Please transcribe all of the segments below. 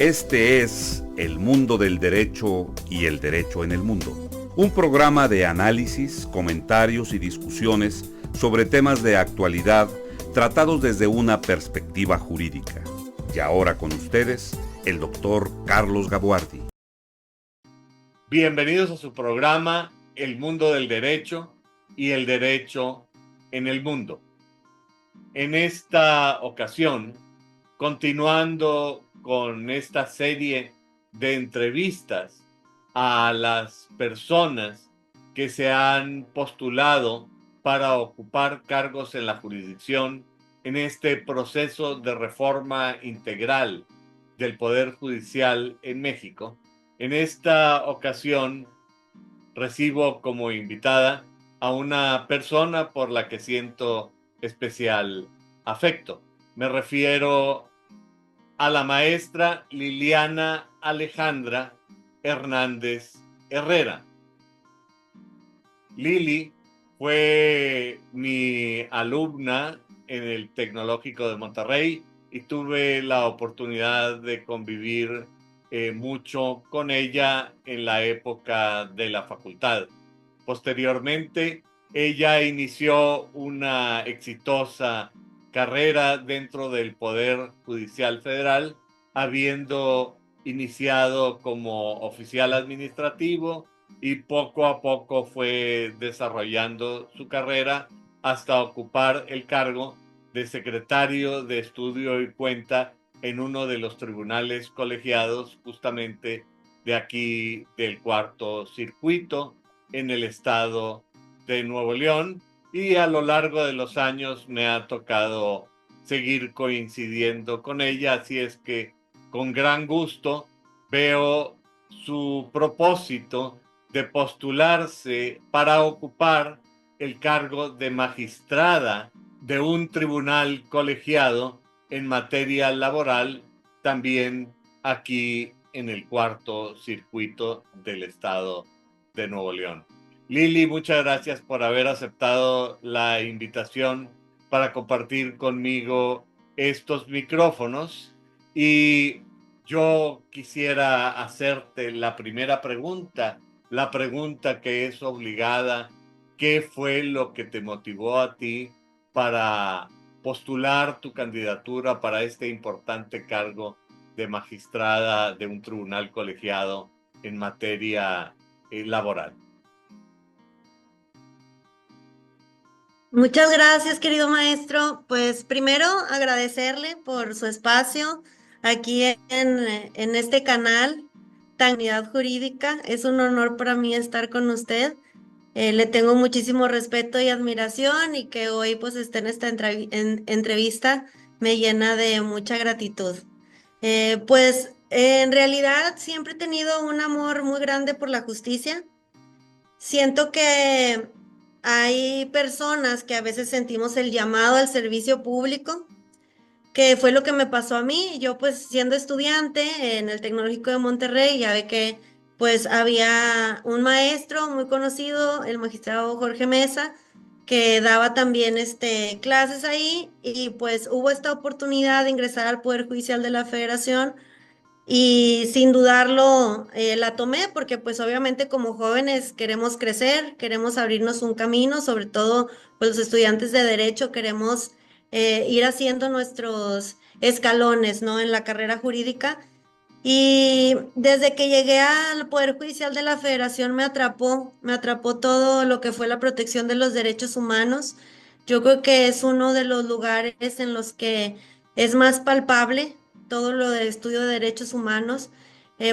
Este es El Mundo del Derecho y el Derecho en el Mundo, un programa de análisis, comentarios y discusiones sobre temas de actualidad tratados desde una perspectiva jurídica. Y ahora con ustedes, el doctor Carlos Gabuardi. Bienvenidos a su programa El Mundo del Derecho y el Derecho en el Mundo. En esta ocasión, continuando con esta serie de entrevistas a las personas que se han postulado para ocupar cargos en la jurisdicción en este proceso de reforma integral del Poder Judicial en México. En esta ocasión recibo como invitada a una persona por la que siento especial afecto. Me refiero a la maestra Liliana Alejandra Hernández Herrera. Lili fue mi alumna en el Tecnológico de Monterrey y tuve la oportunidad de convivir mucho con ella en la época de la facultad. Posteriormente, ella inició una exitosa carrera dentro del Poder Judicial Federal, habiendo iniciado como oficial administrativo y poco a poco fue desarrollando su carrera hasta ocupar el cargo de secretario de Estudio y Cuenta en uno de los tribunales colegiados justamente de aquí del Cuarto Circuito en el estado de Nuevo León, y a lo largo de los años me ha tocado seguir coincidiendo con ella, así es que con gran gusto veo su propósito de postularse para ocupar el cargo de magistrada de un tribunal colegiado en materia laboral, también aquí en el Cuarto Circuito del estado de Nuevo León. Lili, muchas gracias por haber aceptado la invitación para compartir conmigo estos micrófonos, y yo quisiera hacerte la primera pregunta, la pregunta que es obligada: ¿qué fue lo que te motivó a ti para postular tu candidatura para este importante cargo de magistrada de un tribunal colegiado en materia laboral? Muchas gracias, querido maestro. Pues primero agradecerle por su espacio aquí en este canal, Unidad Jurídica. Es un honor para mí estar con usted. Le tengo muchísimo respeto y admiración, y que hoy pues esté en esta entrevista me llena de mucha gratitud. Pues en realidad siempre he tenido un amor muy grande por la justicia. Siento que hay personas que a veces sentimos el llamado al servicio público, que fue lo que me pasó a mí. Yo pues siendo estudiante en el Tecnológico de Monterrey, ya ve que pues había un maestro muy conocido, el magistrado Jorge Mesa, que daba también clases ahí, y pues hubo esta oportunidad de ingresar al Poder Judicial de la Federación. Y sin dudarlo, la tomé porque pues obviamente como jóvenes queremos crecer, queremos abrirnos un camino, sobre todo pues los estudiantes de derecho queremos ir haciendo nuestros escalones, ¿no? En la carrera jurídica. Y desde que llegué al Poder Judicial de la Federación me atrapó todo lo que fue la protección de los derechos humanos. Yo creo que es uno de los lugares en los que es más palpable todo lo del estudio de derechos humanos,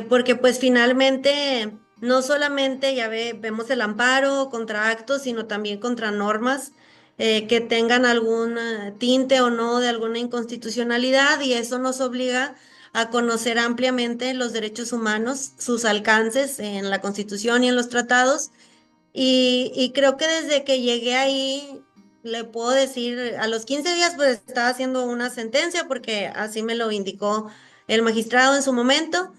porque pues finalmente no solamente vemos el amparo contra actos, sino también contra normas que tengan algún tinte o no de alguna inconstitucionalidad, y eso nos obliga a conocer ampliamente los derechos humanos, sus alcances en la Constitución y en los tratados. Y creo que desde que llegué ahí, le puedo decir, a los 15 días pues estaba haciendo una sentencia, porque así me lo indicó el magistrado en su momento.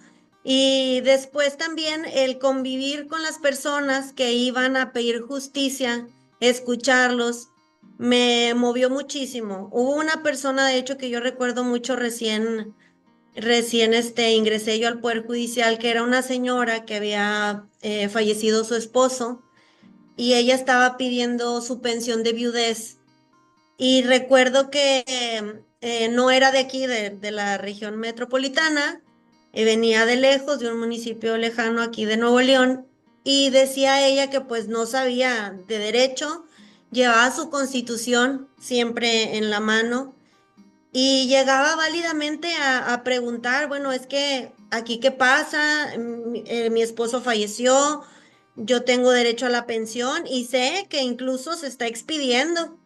Y después también el convivir con las personas que iban a pedir justicia, escucharlos, me movió muchísimo. Hubo una persona, de hecho, que yo recuerdo mucho recién recién ingresé yo al Poder Judicial, que era una señora que había fallecido su esposo y ella estaba pidiendo su pensión de viudez. Y recuerdo que no era de aquí, de la región metropolitana, venía de lejos, de un municipio lejano aquí de Nuevo León, y decía ella que pues no sabía de derecho, llevaba su constitución siempre en la mano y llegaba válidamente a preguntar, bueno, es que aquí qué pasa. Mi esposo falleció, yo tengo derecho a la pensión y sé que incluso se está expidiendo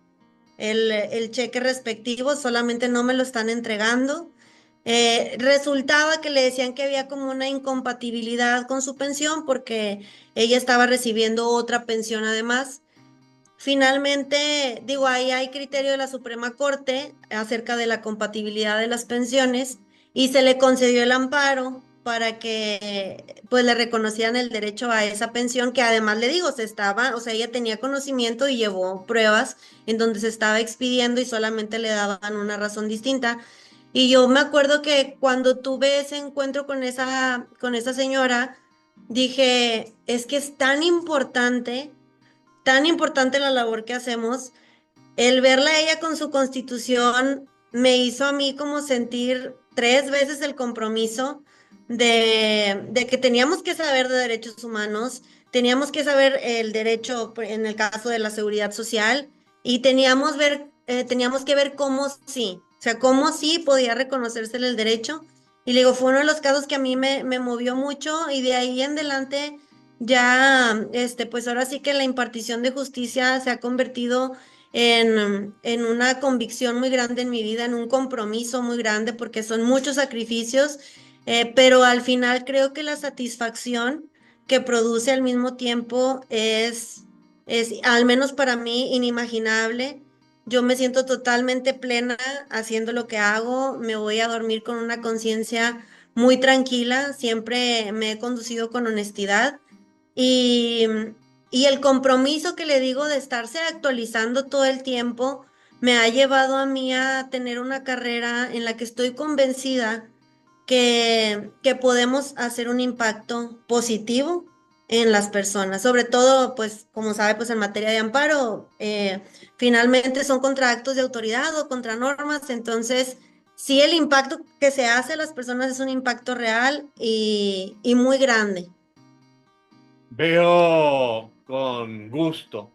el cheque respectivo, solamente no me lo están entregando. Resultaba que le decían que había como una incompatibilidad con su pensión porque ella estaba recibiendo otra pensión además. Finalmente, digo, ahí hay criterio de la Suprema Corte acerca de la compatibilidad de las pensiones y se le concedió el amparo para que pues le reconocieran el derecho a esa pensión, que además le digo, o sea, ella tenía conocimiento y llevó pruebas en donde se estaba expidiendo y solamente le daban una razón distinta. Y yo me acuerdo que cuando tuve ese encuentro con esa señora, dije, es que es tan importante la labor que hacemos. El verla a ella con su constitución me hizo a mí como sentir 3 veces el compromiso de que teníamos que saber de derechos humanos, teníamos que saber el derecho en el caso de la seguridad social y teníamos que ver cómo sí, o sea, cómo sí podía reconocérsele el derecho. Y le digo, fue uno de los casos que a mí me movió mucho y de ahí en adelante ya, pues ahora sí que la impartición de justicia se ha convertido en una convicción muy grande en mi vida, en un compromiso muy grande, porque son muchos sacrificios, pero al final creo que la satisfacción que produce al mismo tiempo es, al menos para mí, inimaginable. Yo me siento totalmente plena haciendo lo que hago, me voy a dormir con una conciencia muy tranquila, siempre me he conducido con honestidad. Y, y el compromiso que le digo de estarse actualizando todo el tiempo me ha llevado a mí a tener una carrera en la que estoy convencida que podemos hacer un impacto positivo en las personas, sobre todo, pues, como sabe, pues en materia de amparo, finalmente son contra actos de autoridad o contra normas, entonces, sí, el impacto que se hace a las personas es un impacto real y muy grande. Veo con gusto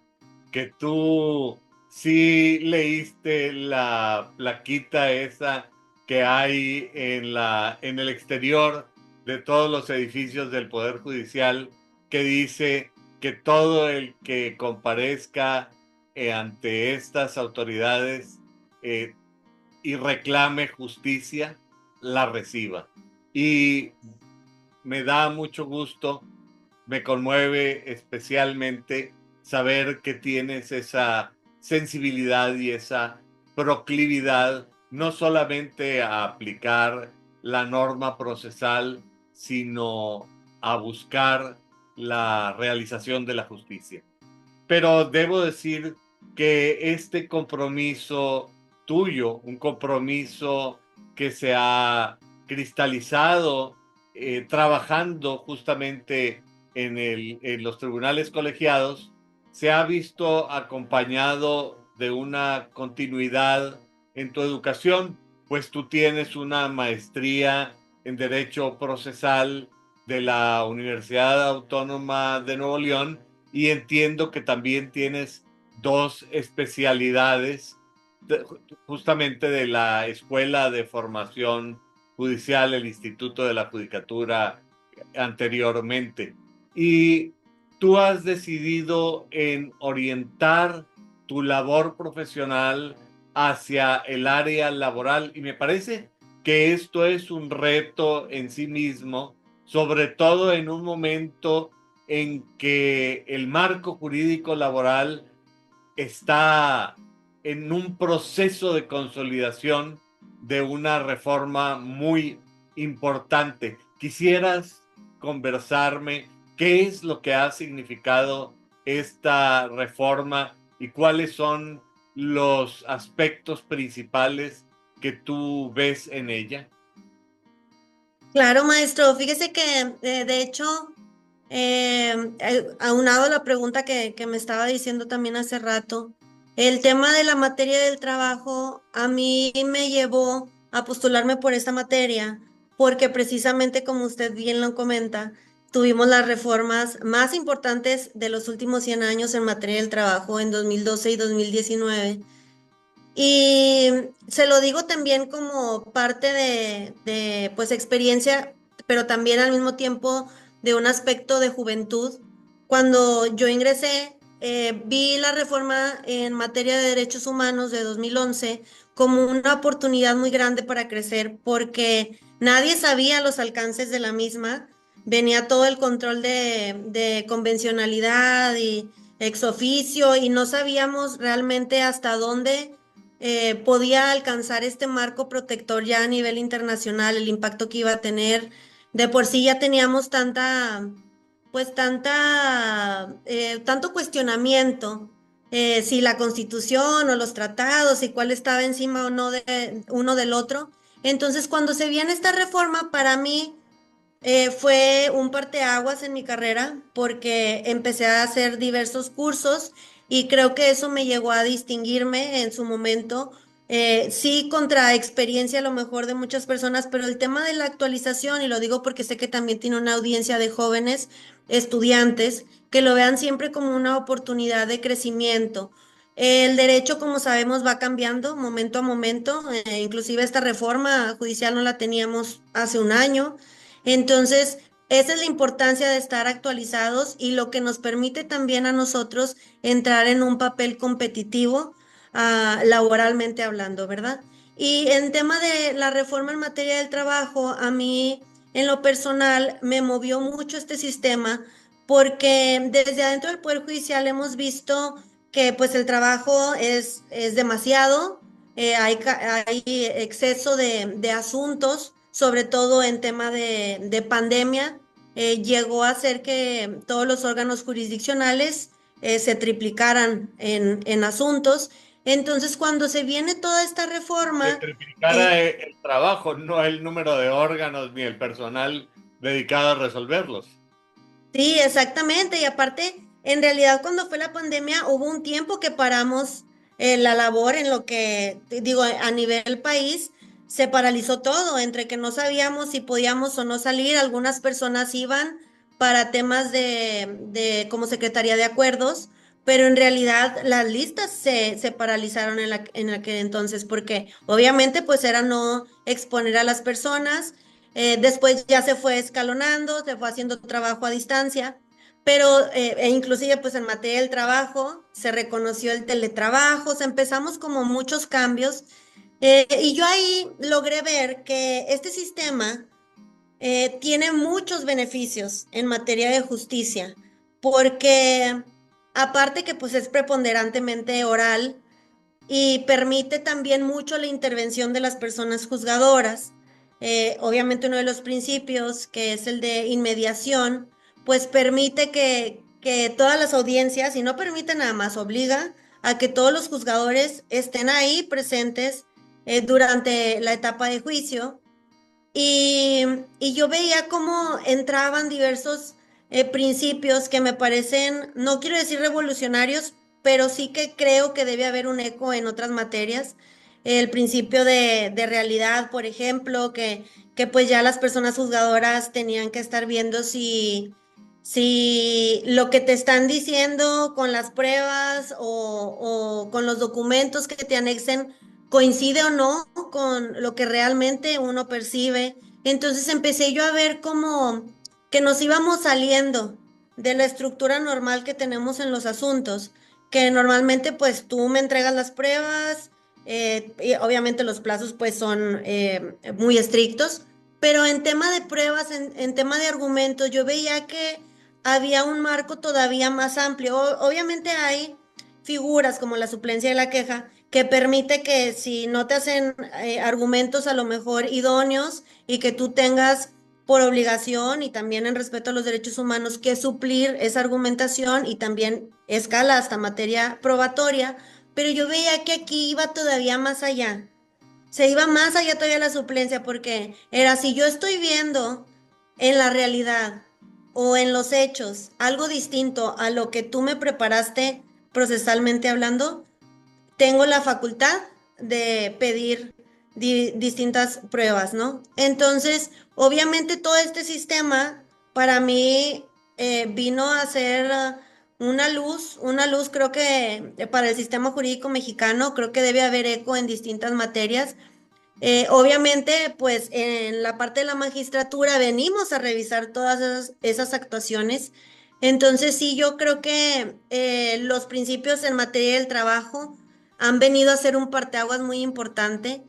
que tú sí leíste la plaquita esa que hay en el exterior de todos los edificios del Poder Judicial que dice que todo el que comparezca ante estas autoridades eh, y reclame justicia, la reciba. Y me da mucho gusto, me conmueve especialmente saber que tienes esa sensibilidad y esa proclividad no solamente a aplicar la norma procesal, sino a buscar la realización de la justicia. Pero debo decir que este compromiso tuyo, un compromiso que se ha cristalizado trabajando justamente en los tribunales colegiados, se ha visto acompañado de una continuidad en tu educación, pues tú tienes una maestría en Derecho Procesal de la Universidad Autónoma de Nuevo León y entiendo que también tienes 2 especialidades justamente de la Escuela de Formación Judicial, el Instituto de la Judicatura anteriormente. Y tú has decidido en orientar tu labor profesional hacia el área laboral y me parece que esto es un reto en sí mismo, sobre todo en un momento en que el marco jurídico laboral está en un proceso de consolidación de una reforma muy importante. ¿Quisieras conversarme qué es lo que ha significado esta reforma y cuáles son los aspectos principales que tú ves en ella? Claro, maestro. Fíjese que de hecho, aunado a la pregunta que me estaba diciendo también hace rato, el tema de la materia del trabajo a mí me llevó a postularme por esta materia, porque precisamente como usted bien lo comenta, tuvimos las reformas más importantes de los últimos 100 años en materia del trabajo en 2012 y 2019. Y se lo digo también como parte de pues experiencia, pero también al mismo tiempo de un aspecto de juventud. Cuando yo ingresé, vi la reforma en materia de derechos humanos de 2011 como una oportunidad muy grande para crecer, porque nadie sabía los alcances de la misma. Venía todo el control de convencionalidad y ex oficio, y no sabíamos realmente hasta dónde podía alcanzar este marco protector ya a nivel internacional, el impacto que iba a tener. De por sí ya teníamos tanto cuestionamiento, si la Constitución o los tratados y cuál estaba encima o no de uno del otro. Entonces, cuando se viene esta reforma, para mí fue un parteaguas en mi carrera porque empecé a hacer diversos cursos y creo que eso me llegó a distinguirme en su momento. Sí, contra experiencia a lo mejor de muchas personas, pero el tema de la actualización, y lo digo porque sé que también tiene una audiencia de jóvenes estudiantes, que lo vean siempre como una oportunidad de crecimiento. El derecho, como sabemos, va cambiando momento a momento. Inclusive esta reforma judicial no la teníamos hace un año. Entonces, esa es la importancia de estar actualizados y lo que nos permite también a nosotros entrar en un papel competitivo, laboralmente hablando, ¿verdad? Y en tema de la reforma en materia del trabajo, a mí en lo personal me movió mucho este sistema porque desde adentro del Poder Judicial hemos visto que pues el trabajo es demasiado, hay exceso de asuntos, sobre todo en tema de pandemia. Llegó a ser que todos los órganos jurisdiccionales se triplicaran en asuntos. Entonces, cuando se viene toda esta Se reforma, triplicara el trabajo, no el número de órganos ni el personal dedicado a resolverlos. sí, exactamente. Y aparte, en realidad cuando fue la pandemia hubo un tiempo que paramos la labor en lo que, digo, a nivel país se paralizó todo, entre que no sabíamos si podíamos o no salir. Algunas personas iban para temas de como Secretaría de Acuerdos, pero en realidad las listas se paralizaron en aquel entonces porque obviamente pues era no exponer a las personas. Después ya se fue escalonando, se fue haciendo trabajo a distancia, pero inclusive pues en materia del trabajo se reconoció el teletrabajo, o sea, empezamos como muchos cambios, y yo ahí logré ver que este sistema tiene muchos beneficios en materia de justicia, porque aparte que pues es preponderantemente oral, y permite también mucho la intervención de las personas juzgadoras. Obviamente uno de los principios, que es el de inmediación, pues permite que todas las audiencias, y no permite nada más, obliga a que todos los juzgadores estén ahí presentes durante la etapa de juicio. Y, y yo veía cómo entraban diversos principios que me parecen, no quiero decir revolucionarios, pero sí que creo que debe haber un eco en otras materias. El principio de realidad, por ejemplo, que pues ya las personas juzgadoras tenían que estar viendo si lo que te están diciendo con las pruebas o con los documentos que te anexen coincide o no con lo que realmente uno percibe. Entonces empecé yo a ver como que nos íbamos saliendo de la estructura normal que tenemos en los asuntos, que normalmente pues tú me entregas las pruebas, y obviamente los plazos pues son muy estrictos, pero en tema de pruebas, en tema de argumentos, yo veía que había un marco todavía más amplio. Obviamente hay figuras como la suplencia de la queja, que permite que si no te hacen argumentos a lo mejor idóneos y que tú tengas por obligación y también en respeto a los derechos humanos que suplir esa argumentación, y también escala hasta materia probatoria, pero yo veía que aquí iba todavía más allá. se iba más allá todavía la suplencia, porque era si yo estoy viendo en la realidad o en los hechos algo distinto a lo que tú me preparaste procesalmente hablando, tengo la facultad de pedir distintas pruebas, ¿no? Entonces, obviamente todo este sistema para mí vino a ser una luz creo que para el sistema jurídico mexicano, creo que debe haber eco en distintas materias. Obviamente, pues en la parte de la magistratura venimos a revisar todas esas actuaciones. Entonces, sí, yo creo que los principios en materia del trabajo han venido a ser un parteaguas muy importante.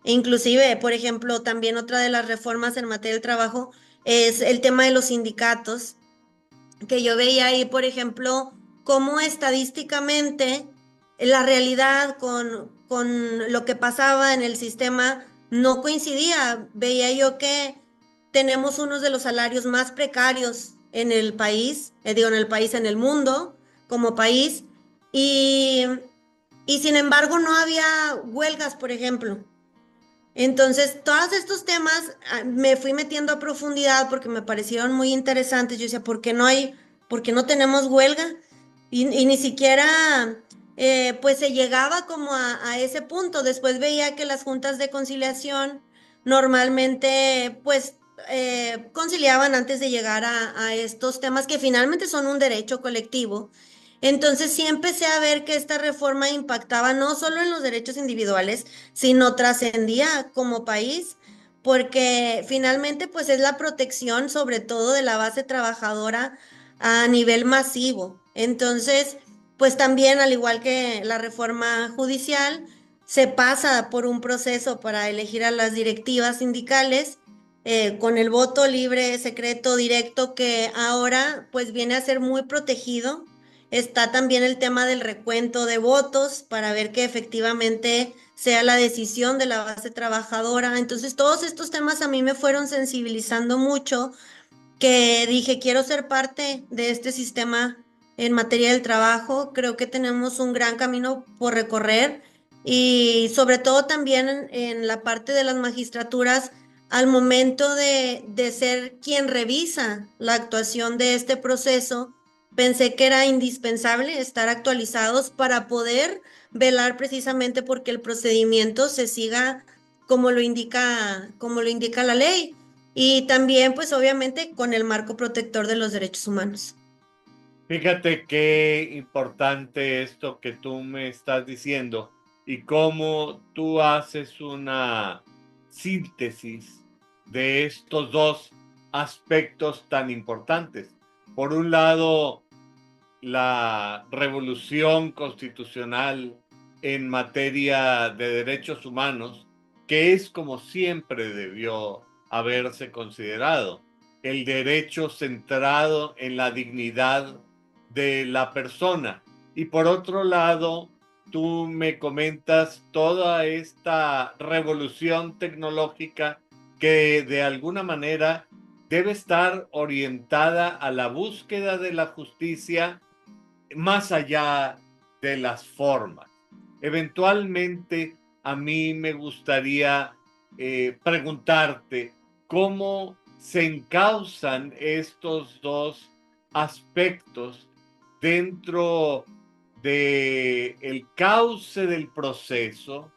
E inclusive, por ejemplo, también otra de las reformas en materia del trabajo es el tema de los sindicatos, que yo veía ahí, por ejemplo, cómo estadísticamente la realidad con lo que pasaba en el sistema no coincidía. Veía yo que tenemos unos de los salarios más precarios en el país, digo, en el país, en el mundo, como país, y, y sin embargo no había huelgas, por ejemplo. Entonces, todos estos temas me fui metiendo a profundidad porque me parecieron muy interesantes. Yo decía, por qué no tenemos huelga? Y ni siquiera, pues se llegaba como a ese punto. Después veía que las juntas de conciliación normalmente, pues, conciliaban antes de llegar a estos temas que finalmente son un derecho colectivo. Entonces sí empecé a ver que esta reforma impactaba no solo en los derechos individuales, sino trascendía como país, porque finalmente pues es la protección sobre todo de la base trabajadora a nivel masivo. Entonces, pues también al igual que la reforma judicial, se pasa por un proceso para elegir a las directivas sindicales con el voto libre, secreto, directo, que ahora pues viene a ser muy protegido. Está también el tema del recuento de votos para ver que efectivamente sea la decisión de la base trabajadora. Entonces, todos estos temas a mí me fueron sensibilizando mucho, que dije, quiero ser parte de este sistema en materia del trabajo. Creo que tenemos un gran camino por recorrer y sobre todo también en la parte de las magistraturas, al momento de ser quien revisa la actuación de este proceso, pensé que era indispensable estar actualizados para poder velar precisamente porque el procedimiento se siga como lo indica la ley. Y también, pues obviamente, con el marco protector de los derechos humanos. Fíjate qué importante esto que tú me estás diciendo y cómo tú haces una síntesis de estos dos aspectos tan importantes. Por un lado, la revolución constitucional en materia de derechos humanos, que es como siempre debió haberse considerado, el derecho centrado en la dignidad de la persona. Y por otro lado, tú me comentas toda esta revolución tecnológica que de alguna manera debe estar orientada a la búsqueda de la justicia más allá de las formas. Eventualmente, a mí me gustaría preguntarte cómo se encauzan estos dos aspectos dentro del cauce del proceso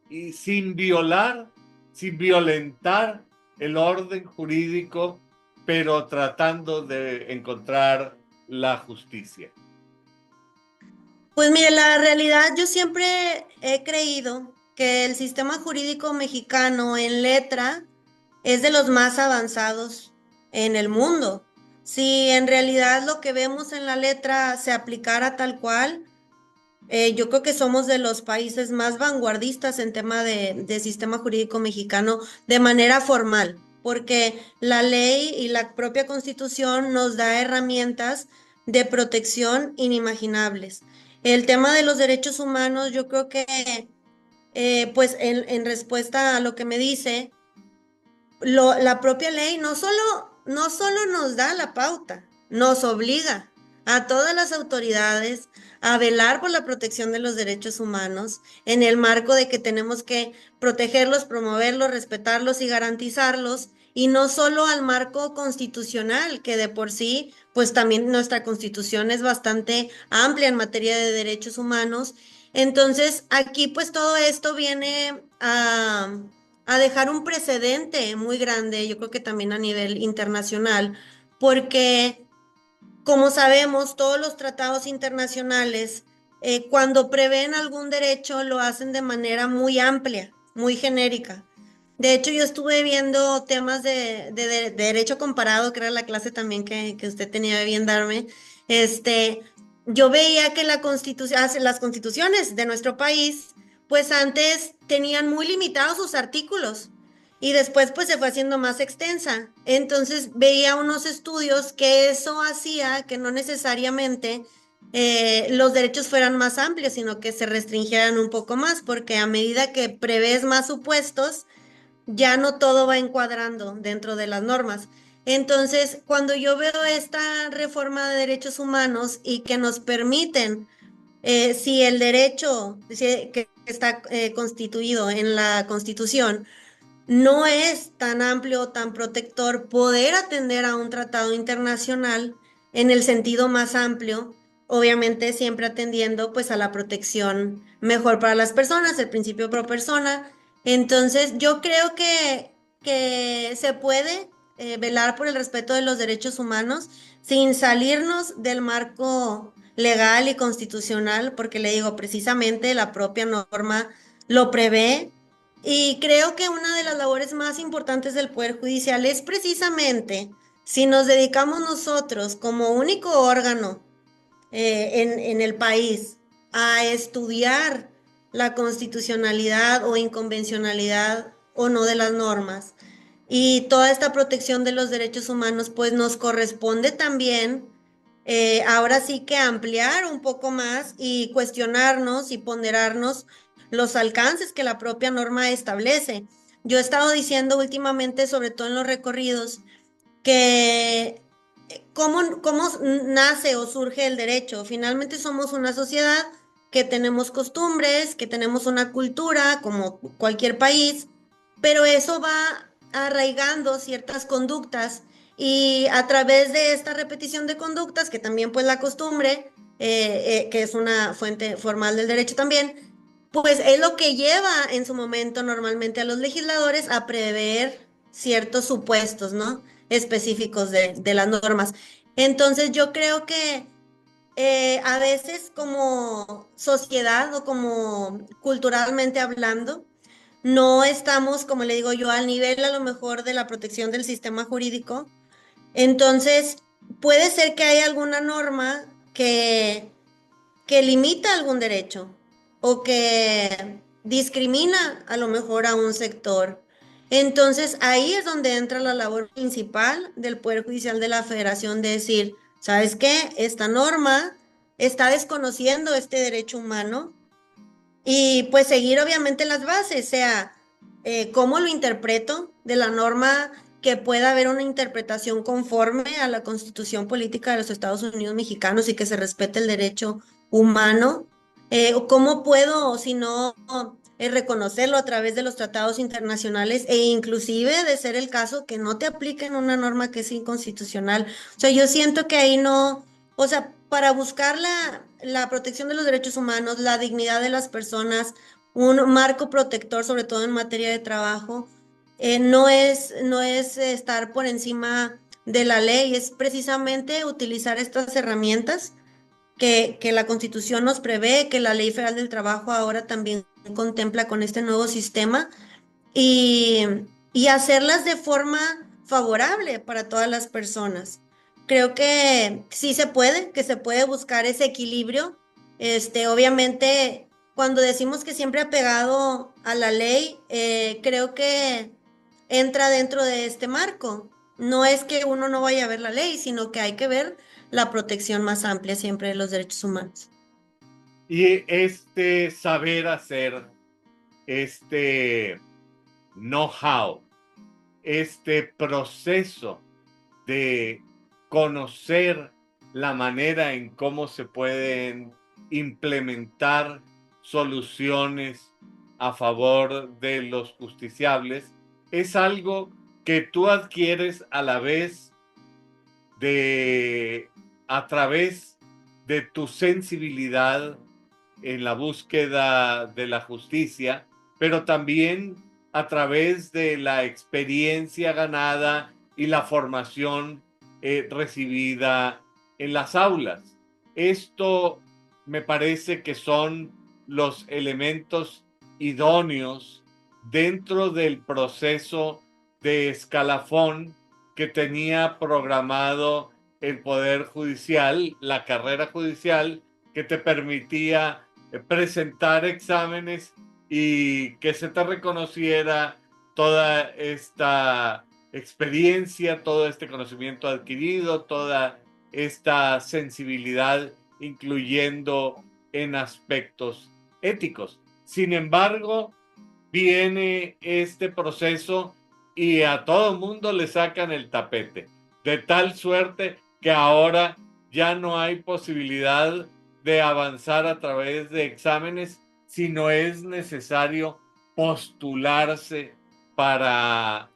y sin violentar el orden jurídico, pero tratando de encontrar la justicia. Pues mire, la realidad, yo siempre he creído que el sistema jurídico mexicano en letra es de los más avanzados en el mundo. Si en realidad lo que vemos en la letra se aplicara tal cual, yo creo que somos de los países más vanguardistas en tema de sistema jurídico mexicano de manera formal, porque la ley y la propia Constitución nos da herramientas de protección inimaginables. El tema de los derechos humanos, yo creo que, pues en respuesta a lo que me dice, la propia ley no solo nos da la pauta, nos obliga a todas las autoridades a velar por la protección de los derechos humanos en el marco de que tenemos que protegerlos, promoverlos, respetarlos y garantizarlos, y no solo al marco constitucional, que de por sí, pues también nuestra constitución es bastante amplia en materia de derechos humanos. Entonces, aquí pues todo esto viene a dejar un precedente muy grande, yo creo que también a nivel internacional, porque como sabemos, todos los tratados internacionales, cuando prevén algún derecho, lo hacen de manera muy amplia, muy genérica. De hecho, yo estuve viendo temas de derecho comparado, que era la clase también que usted tenía bien darme. Este, yo veía que las constituciones de nuestro país, pues antes tenían muy limitados sus artículos y después pues se fue haciendo más extensa. Entonces veía unos estudios que eso hacía que no necesariamente los derechos fueran más amplios, sino que se restringieran un poco más, porque a medida que prevés más supuestos, ya no todo va encuadrando dentro de las normas. Entonces, cuando yo veo esta reforma de derechos humanos y que nos permiten, si el derecho que está constituido en la Constitución no es tan amplio, tan protector, poder atender a un tratado internacional en el sentido más amplio, obviamente siempre atendiendo pues a la protección mejor para las personas, el principio pro persona. Entonces, yo creo que se puede velar por el respeto de los derechos humanos sin salirnos del marco legal y constitucional, porque le digo, precisamente la propia norma lo prevé, y creo que una de las labores más importantes del Poder Judicial es precisamente si nos dedicamos nosotros como único órgano en el país a estudiar la constitucionalidad o inconvencionalidad o no de las normas. Y toda esta protección de los derechos humanos, pues nos corresponde también, ahora sí que ampliar un poco más y cuestionarnos y ponderarnos los alcances que la propia norma establece. Yo he estado diciendo últimamente, sobre todo en los recorridos, que cómo nace o surge el derecho. Finalmente somos una sociedad que tenemos costumbres, que tenemos una cultura como cualquier país, pero eso va arraigando ciertas conductas, y a través de esta repetición de conductas, que también pues la costumbre, que es una fuente formal del derecho también, pues es lo que lleva en su momento normalmente a los legisladores a prever ciertos supuestos, ¿no? Específicos de las normas. Entonces yo creo que a veces como sociedad o como culturalmente hablando, no estamos, como le digo yo, al nivel a lo mejor de la protección del sistema jurídico. Entonces, puede ser que haya alguna norma que limita algún derecho o que discrimina a lo mejor a un sector. Entonces ahí es donde entra la labor principal del Poder Judicial de la Federación, de decir, ¿sabes qué? Esta norma está desconociendo este derecho humano, y pues seguir obviamente las bases, sea, cómo lo interpreto de la norma, que pueda haber una interpretación conforme a la Constitución Política de los Estados Unidos Mexicanos y que se respete el derecho humano, o cómo puedo, si no, reconocerlo a través de los tratados internacionales, e inclusive de ser el caso que no te apliquen una norma que es inconstitucional. O sea, yo siento que ahí no, o sea, para buscar la protección de los derechos humanos, la dignidad de las personas, un marco protector, sobre todo en materia de trabajo, no es estar por encima de la ley, es precisamente utilizar estas herramientas que la Constitución nos prevé, que la Ley Federal del Trabajo ahora también contempla con este nuevo sistema, y, y hacerlas de forma favorable para todas las personas. Creo que sí se puede, que se puede buscar ese equilibrio. Obviamente, cuando decimos que siempre apegado a la ley, creo que entra dentro de este marco. No es que uno no vaya a ver la ley, sino que hay que ver la protección más amplia siempre de los derechos humanos. Y este saber hacer, este know-how, este proceso de conocer la manera en cómo se pueden implementar soluciones a favor de los justiciables, es algo que tú adquieres a la vez a través de tu sensibilidad en la búsqueda de la justicia, pero también a través de la experiencia ganada y la formación recibida en las aulas. Esto me parece que son los elementos idóneos dentro del proceso de escalafón que tenía programado el Poder Judicial, la carrera judicial, que te permitía presentar exámenes y que se te reconociera toda esta experiencia, todo este conocimiento adquirido, toda esta sensibilidad, incluyendo en aspectos éticos. Sin embargo, viene este proceso y a todo mundo le sacan el tapete, de tal suerte que ahora ya no hay posibilidad de avanzar a través de exámenes, sino es necesario postularse para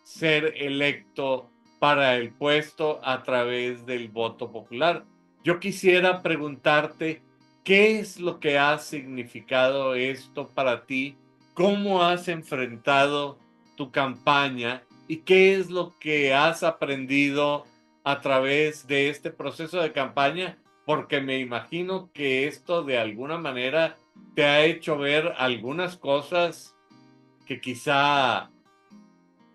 ser electo para el puesto a través del voto popular. Yo quisiera preguntarte, ¿qué es lo que ha significado esto para ti? ¿Cómo has enfrentado tu campaña? ¿Y qué es lo que has aprendido a través de este proceso de campaña? Porque me imagino que esto de alguna manera te ha hecho ver algunas cosas que quizá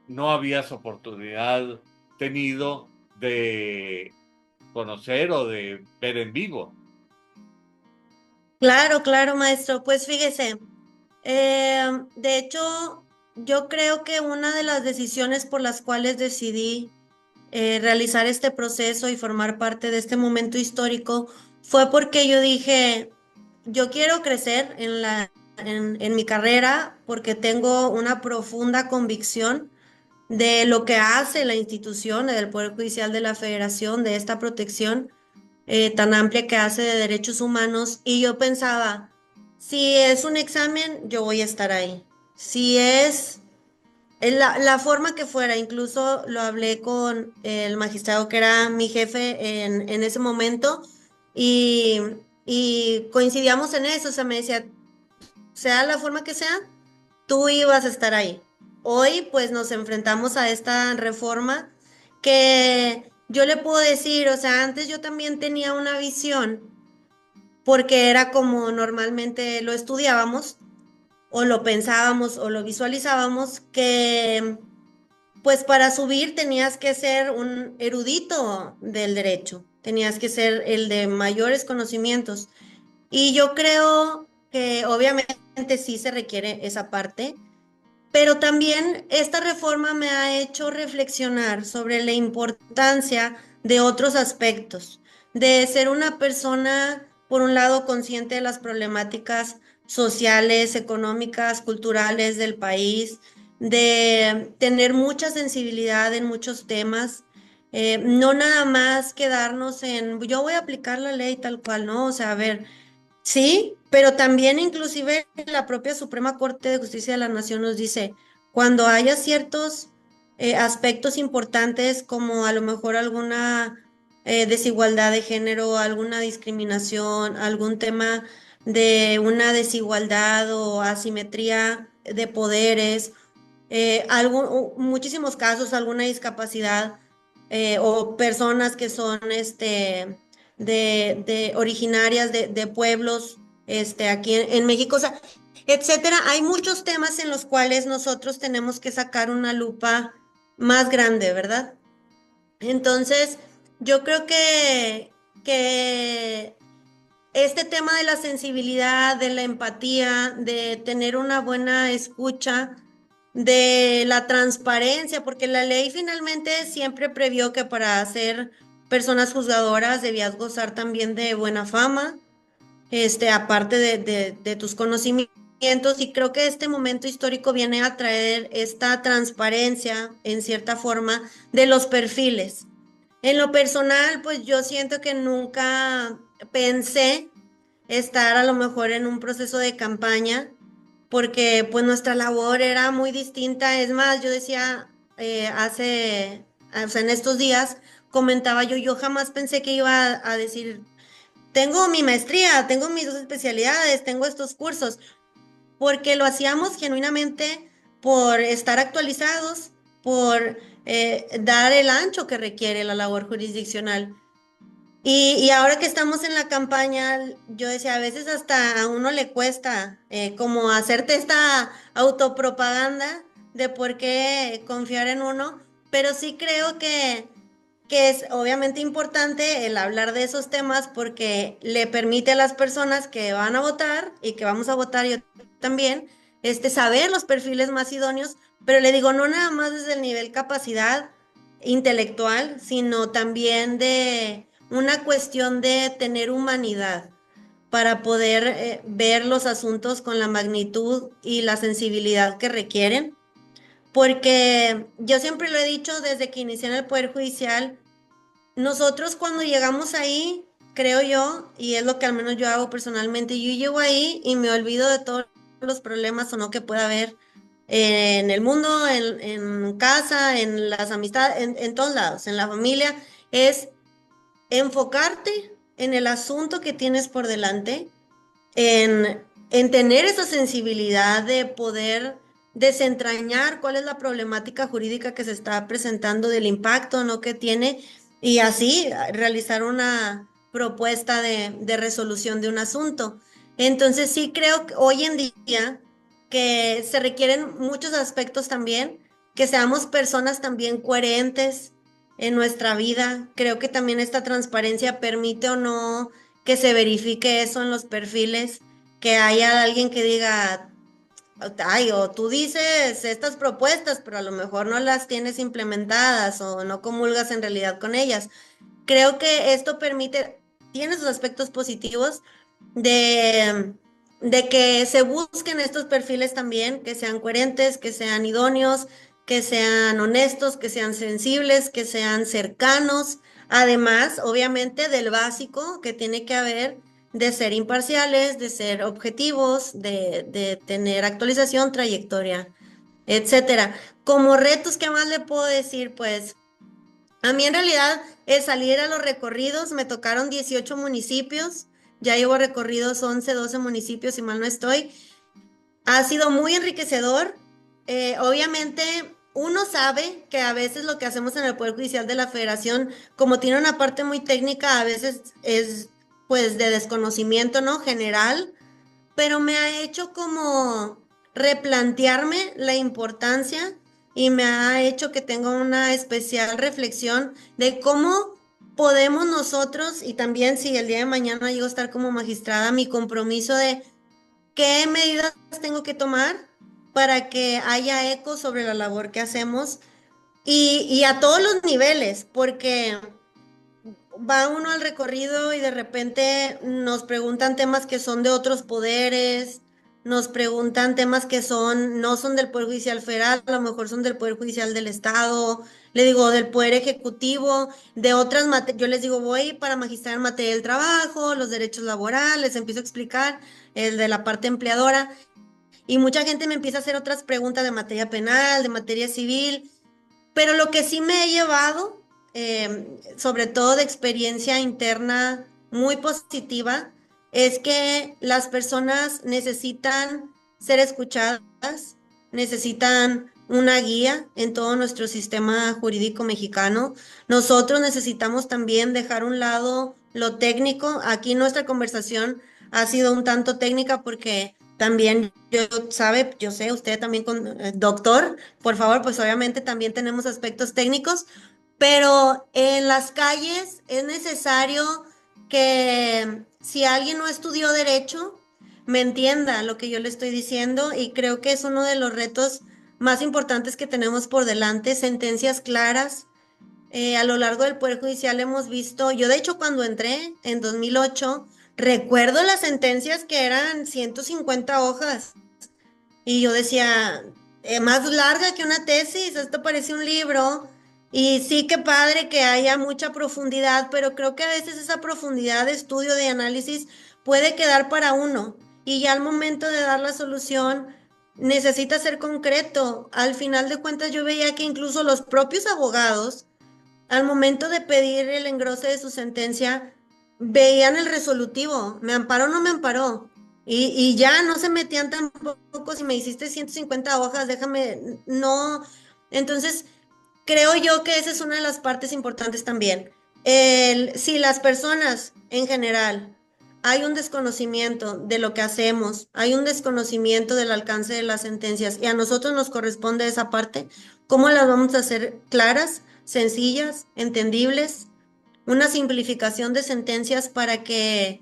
no habías oportunidad tenido de conocer o de ver en vivo. Claro, claro, maestro. Pues fíjese, de hecho, yo creo que una de las decisiones por las cuales decidí realizar este proceso y formar parte de este momento histórico fue porque yo dije, yo quiero crecer en mi carrera porque tengo una profunda convicción de lo que hace la institución del Poder Judicial de la Federación, de esta protección tan amplia que hace de derechos humanos. Y yo pensaba, si es un examen, yo voy a estar ahí. Si es la forma que fuera, incluso lo hablé con el magistrado que era mi jefe en ese momento y, y coincidíamos en eso, o sea, me decía, sea la forma que sea, tú ibas a estar ahí. Hoy pues nos enfrentamos a esta reforma que yo le puedo decir, o sea, antes yo también tenía una visión porque era como normalmente lo estudiábamos o lo pensábamos o lo visualizábamos, que pues para subir tenías que ser un erudito del derecho, tenías que ser el de mayores conocimientos. Y yo creo que obviamente sí se requiere esa parte, pero también esta reforma me ha hecho reflexionar sobre la importancia de otros aspectos, de ser una persona, por un lado, consciente de las problemáticas sociales, económicas, culturales del país, de tener mucha sensibilidad en muchos temas, no nada más quedarnos en, yo voy a aplicar la ley tal cual, ¿no? O sea, a ver, sí, pero también inclusive la propia Suprema Corte de Justicia de la Nación nos dice, cuando haya ciertos aspectos importantes como a lo mejor alguna desigualdad de género, alguna discriminación, algún tema de una desigualdad o asimetría de poderes, muchísimos casos, alguna discapacidad o personas que son de originarias de pueblos aquí en México, o sea, etcétera. Hay muchos temas en los cuales nosotros tenemos que sacar una lupa más grande, ¿verdad? Entonces, yo creo que este tema de la sensibilidad, de la empatía, de tener una buena escucha, de la transparencia, porque la ley finalmente siempre previó que para ser personas juzgadoras debías gozar también de buena fama, aparte de tus conocimientos, y creo que este momento histórico viene a traer esta transparencia, en cierta forma, de los perfiles. En lo personal, pues yo siento que nunca pensé estar a lo mejor en un proceso de campaña, porque pues nuestra labor era muy distinta. Es más, yo decía o sea, en estos días comentaba yo jamás pensé que iba a decir, tengo mi maestría, tengo mis dos especialidades, tengo estos cursos, porque lo hacíamos genuinamente por estar actualizados, por dar el ancho que requiere la labor jurisdiccional. Y ahora que estamos en la campaña, yo decía, a veces hasta a uno le cuesta como hacerte esta autopropaganda de por qué confiar en uno, pero sí creo que es obviamente importante el hablar de esos temas porque le permite a las personas que van a votar y que vamos a votar yo también, saber los perfiles más idóneos, pero le digo, no nada más desde el nivel capacidad intelectual, sino también de una cuestión de tener humanidad para poder ver los asuntos con la magnitud y la sensibilidad que requieren. Porque yo siempre lo he dicho desde que inicié en el Poder Judicial, nosotros cuando llegamos ahí, creo yo, y es lo que al menos yo hago personalmente, yo llego ahí y me olvido de todos los problemas o no que pueda haber en el mundo, en casa, en las amistades, en todos lados, en la familia, es enfocarte en el asunto que tienes por delante, en tener esa sensibilidad de poder desentrañar cuál es la problemática jurídica que se está presentando, del impacto, ¿no?, que tiene, y así realizar una propuesta de resolución de un asunto. Entonces sí creo que hoy en día que se requieren muchos aspectos también, que seamos personas también coherentes en nuestra vida. Creo que también esta transparencia permite o no que se verifique eso en los perfiles, que haya alguien que diga, ay, o tú dices estas propuestas, pero a lo mejor no las tienes implementadas o no comulgas en realidad con ellas. Creo que esto permite, tiene sus aspectos positivos de, de que se busquen estos perfiles también, que sean coherentes, que sean idóneos, que sean honestos, que sean sensibles, que sean cercanos. Además, obviamente, del básico que tiene que haber de ser imparciales, de ser objetivos, de tener actualización, trayectoria, etcétera. Como retos, ¿qué más le puedo decir? Pues a mí en realidad salir a los recorridos, me tocaron 18 municipios, ya llevo recorridos 11, 12 municipios, si mal no estoy. Ha sido muy enriquecedor. Obviamente, uno sabe que a veces lo que hacemos en el Poder Judicial de la Federación, como tiene una parte muy técnica, a veces es pues de desconocimiento, ¿no?, general, pero me ha hecho como replantearme la importancia y me ha hecho que tenga una especial reflexión de cómo podemos nosotros, y también si el día de mañana llego a estar como magistrada, mi compromiso de qué medidas tengo que tomar para que haya eco sobre la labor que hacemos y a todos los niveles, porque va uno al recorrido y de repente nos preguntan temas que son de otros poderes, nos preguntan temas que no son del Poder Judicial Federal, a lo mejor son del Poder Judicial del Estado, le digo, del Poder Ejecutivo, de otras materias. Yo les digo, voy para magistrar en materia del trabajo, los derechos laborales, empiezo a explicar el de la parte empleadora, y mucha gente me empieza a hacer otras preguntas de materia penal, de materia civil. Pero lo que sí me he llevado, sobre todo de experiencia interna muy positiva, es que las personas necesitan ser escuchadas, necesitan una guía en todo nuestro sistema jurídico mexicano. Nosotros necesitamos también dejar a un lado lo técnico. Aquí nuestra conversación ha sido un tanto técnica porque también yo sé, usted también con doctor, por favor, pues obviamente también tenemos aspectos técnicos, pero en las calles es necesario que si alguien no estudió derecho, me entienda lo que yo le estoy diciendo, y creo que es uno de los retos más importantes que tenemos por delante, sentencias claras. A lo largo del Poder Judicial hemos visto, yo de hecho cuando entré en 2008, recuerdo las sentencias que eran 150 hojas y yo decía, más larga que una tesis, esto parece un libro, Y sí que padre que haya mucha profundidad, pero creo que a veces esa profundidad de estudio, de análisis, puede quedar para uno. Y ya al momento de dar la solución, necesita ser concreto. Al final de cuentas, yo veía que incluso los propios abogados, al momento de pedir el engrose de su sentencia, veían el resolutivo, me amparó o no me amparó. Y ya no se metían tampoco, si me hiciste 150 hojas, déjame, no. Entonces, creo yo que esa es una de las partes importantes también. Si las personas en general hay un desconocimiento de lo que hacemos, hay un desconocimiento del alcance de las sentencias y a nosotros nos corresponde esa parte, ¿cómo las vamos a hacer claras, sencillas, entendibles? Una simplificación de sentencias para que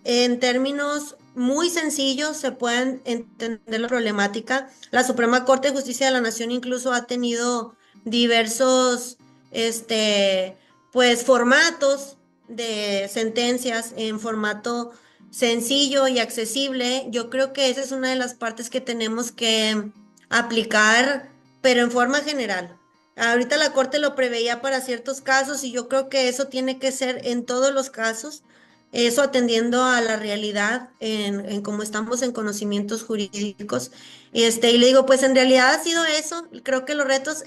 en términos muy sencillos se puedan entender la problemática. La Suprema Corte de Justicia de la Nación incluso ha tenido diversos, este, pues, formatos de sentencias en formato sencillo y accesible. Yo creo que esa es una de las partes que tenemos que aplicar, pero en forma general. Ahorita la Corte lo preveía para ciertos casos y yo creo que eso tiene que ser en todos los casos, eso atendiendo a la realidad en cómo estamos en conocimientos jurídicos. Y le digo, pues en realidad ha sido eso. Creo que los retos,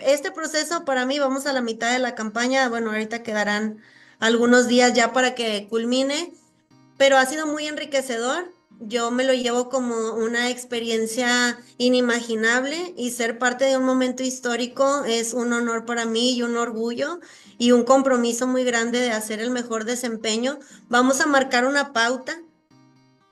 este proceso para mí, vamos a la mitad de la campaña. Bueno, ahorita quedarán algunos días ya para que culmine, pero ha sido muy enriquecedor. Yo me lo llevo como una experiencia inimaginable y ser parte de un momento histórico es un honor para mí y un orgullo y un compromiso muy grande de hacer el mejor desempeño. Vamos a marcar una pauta,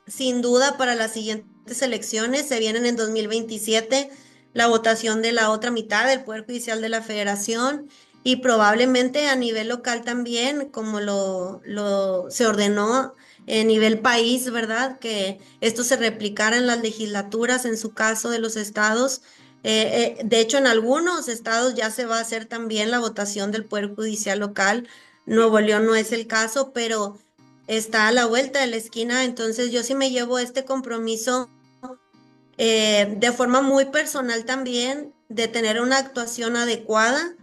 sin duda, para las siguientes elecciones. Se vienen en 2027 la votación de la otra mitad del Poder Judicial de la Federación y probablemente a nivel local también, como se ordenó a nivel país, ¿verdad? Que esto se replicara en las legislaturas, en su caso de los estados. De hecho, en algunos estados ya se va a hacer también la votación del Poder Judicial local. Nuevo León no es el caso, pero está a la vuelta de la esquina, entonces yo sí me llevo este compromiso de forma muy personal también, de tener una actuación adecuada,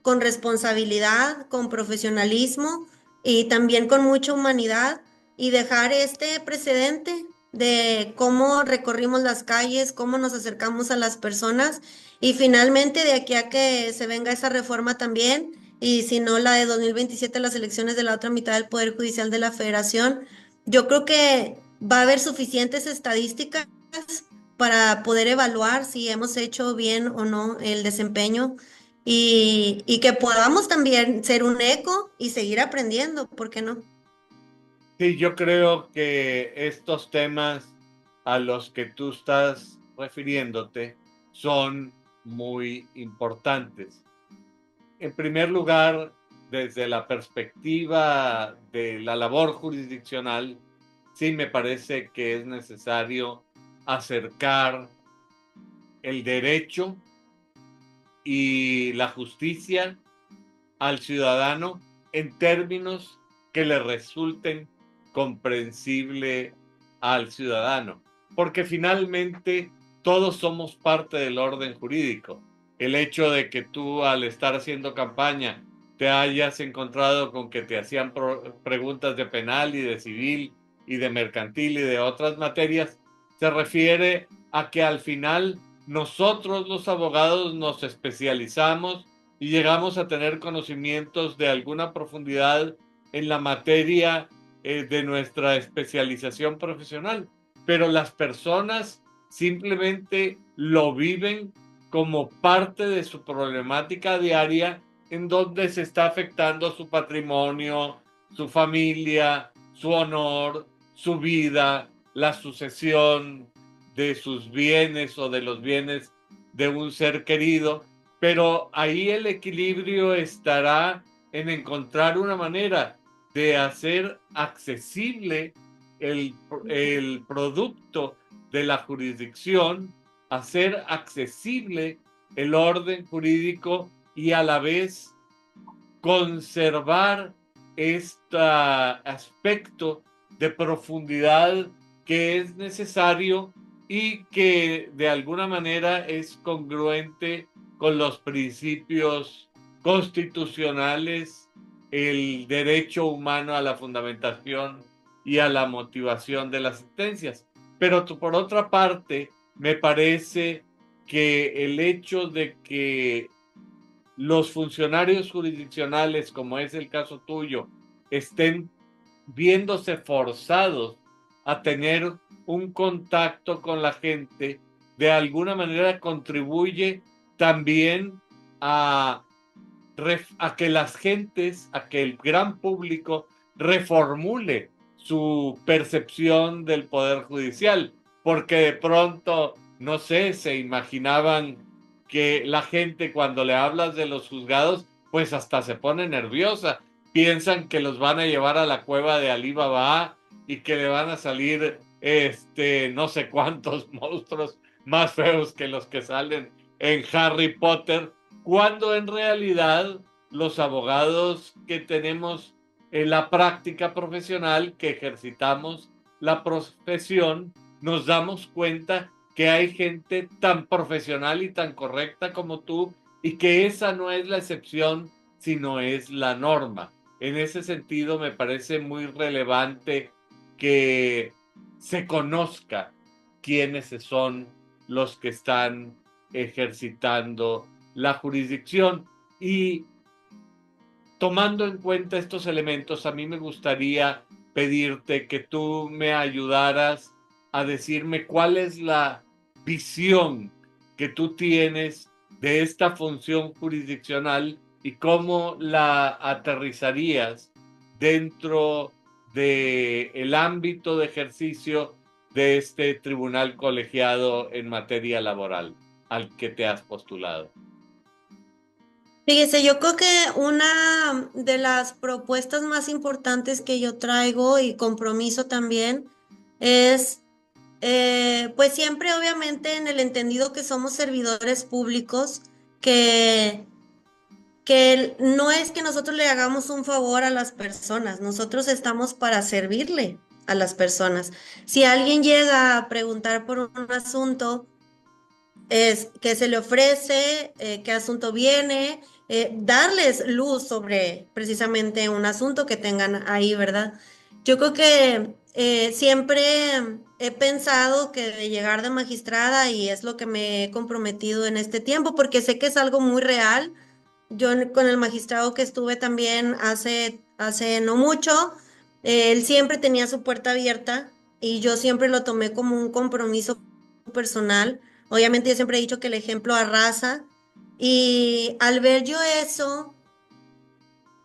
con responsabilidad, con profesionalismo y también con mucha humanidad y dejar este precedente de cómo recorrimos las calles, cómo nos acercamos a las personas y finalmente de aquí a que se venga esa reforma también y si no la de 2027, las elecciones de la otra mitad del Poder Judicial de la Federación, yo creo que va a haber suficientes estadísticas para poder evaluar si hemos hecho bien o no el desempeño y que podamos también ser un eco y seguir aprendiendo, ¿por qué no? Sí, yo creo que estos temas a los que tú estás refiriéndote son muy importantes. En primer lugar, desde la perspectiva de la labor jurisdiccional, sí me parece que es necesario acercar el derecho y la justicia al ciudadano en términos que le resulten comprensible al ciudadano, porque finalmente todos somos parte del orden jurídico. El hecho de que tú al estar haciendo campaña te hayas encontrado con que te hacían preguntas de penal y de civil y de mercantil y de otras materias, se refiere a que al final nosotros los abogados nos especializamos y llegamos a tener conocimientos de alguna profundidad en la materia de nuestra especialización profesional, pero las personas simplemente lo viven como parte de su problemática diaria en donde se está afectando su patrimonio, su familia, su honor, su vida, la sucesión de sus bienes o de los bienes de un ser querido, pero ahí el equilibrio estará en encontrar una manera de hacer accesible el producto de la jurisdicción, hacer accesible el orden jurídico y a la vez conservar este aspecto de profundidad que es necesario y que de alguna manera es congruente con los principios constitucionales, el derecho humano a la fundamentación y a la motivación de las sentencias. Pero por otra parte, me parece que el hecho de que los funcionarios jurisdiccionales, como es el caso tuyo, estén viéndose forzados a tener un contacto con la gente, de alguna manera contribuye también a que las gentes, a que el gran público reformule su percepción del Poder Judicial, porque de pronto, no sé, se imaginaban que la gente cuando le hablas de los juzgados, pues hasta se pone nerviosa, piensan que los van a llevar a la cueva de Alí Baba y que le van a salir no sé cuántos monstruos más feos que los que salen en Harry Potter, cuando en realidad los abogados que tenemos en la práctica profesional, que ejercitamos la profesión, nos damos cuenta que hay gente tan profesional y tan correcta como tú, y que esa no es la excepción, sino es la norma. En ese sentido, me parece muy relevante que se conozca quiénes son los que están ejercitando la jurisdicción. Y tomando en cuenta estos elementos, a mí me gustaría pedirte que tú me ayudaras a decirme cuál es la visión que tú tienes de esta función jurisdiccional y cómo la aterrizarías dentro del ámbito de ejercicio de este tribunal colegiado en materia laboral al que te has postulado. Fíjese, yo creo que una de las propuestas más importantes que yo traigo y compromiso también es, pues siempre obviamente en el entendido que somos servidores públicos, que no es que nosotros le hagamos un favor a las personas, nosotros estamos para servirle a las personas. Si alguien llega a preguntar por un asunto, es que se le ofrece, qué asunto viene, darles luz sobre precisamente un asunto que tengan ahí, ¿verdad? Yo creo que siempre he pensado que de llegar de magistrada, y es lo que me he comprometido en este tiempo, porque sé que es algo muy real. Yo con el magistrado que estuve también hace no mucho, él siempre tenía su puerta abierta y yo siempre lo tomé como un compromiso personal. Obviamente yo siempre he dicho que el ejemplo arrasa, y al ver yo eso,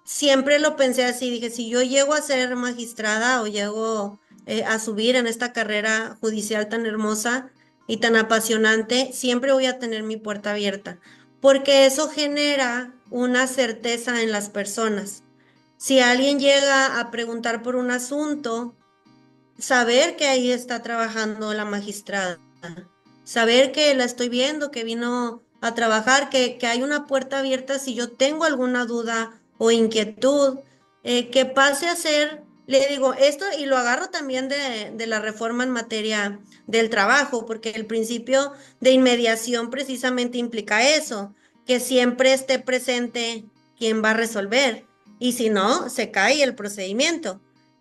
siempre lo pensé así, dije, si yo llego a ser magistrada o llego a subir en esta carrera judicial tan hermosa y tan apasionante, siempre voy a tener mi puerta abierta, porque eso genera una certeza en las personas. Si alguien llega a preguntar por un asunto, saber que ahí está trabajando la magistrada, saber que la estoy viendo, que vino a trabajar, que hay una puerta abierta si yo tengo alguna duda o inquietud, que pase a ser, le digo esto, y lo agarro también de la reforma en materia del trabajo, porque el principio de inmediación precisamente implica eso, que siempre esté presente quien va a resolver, y si no, se cae el procedimiento.